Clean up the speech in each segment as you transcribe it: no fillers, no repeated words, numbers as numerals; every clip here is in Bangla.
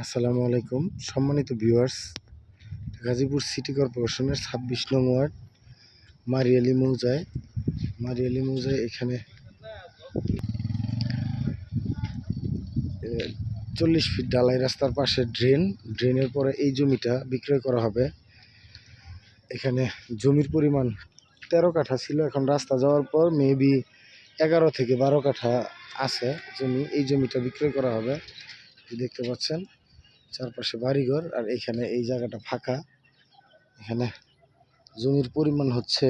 আসসালামু আলাইকুম সম্মানিত ভিউয়ার্স, গাজীপুর সিটি কর্পোরেশনের ২৬ নং ওয়ার্ড মারিয়ালি মৌজায় এখানে ৪০ ফিট ঢালাই রাস্তার পাশে ড্রেনের পরে এই জমিটা বিক্রয় করা হবে। এখানে জমির পরিমাণ ১৩ কাঠা ছিল, এখন রাস্তা যাওয়ার পর মেবি ১১ থেকে ১২ কাঠা আছে জমি। এই জমিটা বিক্রয় করা হবে। দেখতে পাচ্ছেন চারপাশে বাড়িঘর, আর এখানে এই জায়গাটা ফাঁকা। এখানে জমির পরিমাণ হচ্ছে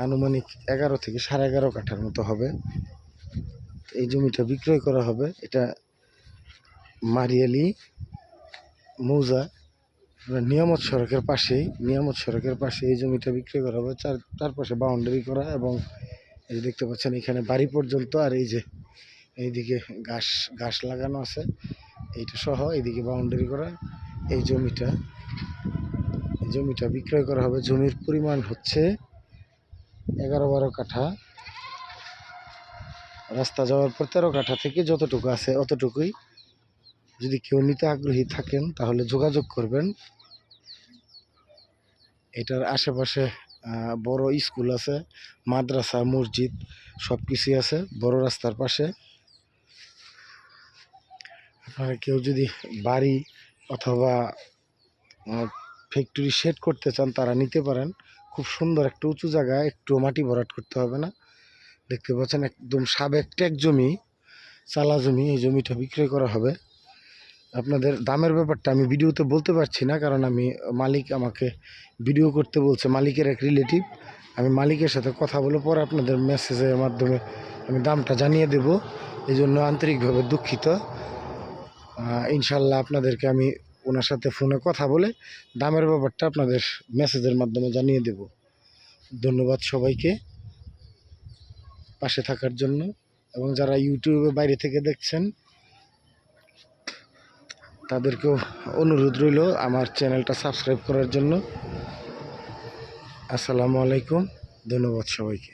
আনুমানিক ১১ থেকে ১১.৫ কাঠার মতো হবে। এই জমিটা বিক্রয় করা হবে। এটা মারিয়ালি মৌজা নিয়ামত সড়কের পাশে এই জমিটা বিক্রয় করা হবে। চারপাশে বাউন্ডারি করা, এবং এই যে দেখতে পাচ্ছেন এখানে বাড়ি পর্যন্ত, আর এই যে এইদিকে ঘাস লাগানো আছে, এইটা সহ এইদিকে বাউন্ডারি করা। এই জমিটা বিক্রয় করা হবে। জমির পরিমাণ হচ্ছে ১১-১২ কাঠা। রাস্তা যাওয়ার পর ১৩ কাঠা থেকে যতটুকু আছে অতটুকুই। যদি কেউ নিতে আগ্রহী থাকেন তাহলে যোগাযোগ করবেন। এটার আশেপাশে বড় স্কুল আছে, মাদ্রাসা, মসজিদ সব কিছুই আছে বড় রাস্তার পাশে। আপনারা কেউ যদি বাড়ি অথবা ফ্যাক্টরি শেড করতে চান তারা নিতে পারেন। খুব সুন্দর একটা উঁচু জায়গায়, একটু মাটি ভরাট করতে হবে না। দেখতে পাচ্ছেন একদম সাবেক ট্যাক জমি, চালা জমি। এই জমিটা বিক্রয় করা হবে। আপনাদের দামের ব্যাপারটা আমি ভিডিওতে বলতে পারছি না, কারণ মালিক আমাকে ভিডিও করতে বলছে। মালিকের এক রিলেটিভ, আমি মালিকের সাথে কথা বলে পরে আপনাদের মেসেজের মাধ্যমে আমি দামটা জানিয়ে দেব। এই জন্য আন্তরিকভাবে দুঃখিত। ইনশাল্লাহ আপনাদেরকে আমি ওনার সাথে ফোনে কথা বলে দামের ব্যাপারটা আপনাদের মেসেজের মাধ্যমে জানিয়ে দেব। ধন্যবাদ সবাইকে পাশে থাকার জন্য, এবং যারা ইউটিউবে বাইরে থেকে দেখছেন তাদেরকেও অনুরোধ রইল আমার চ্যানেলটা সাবস্ক্রাইব করার জন্য। আসসালামু আলাইকুম, ধন্যবাদ সবাইকে।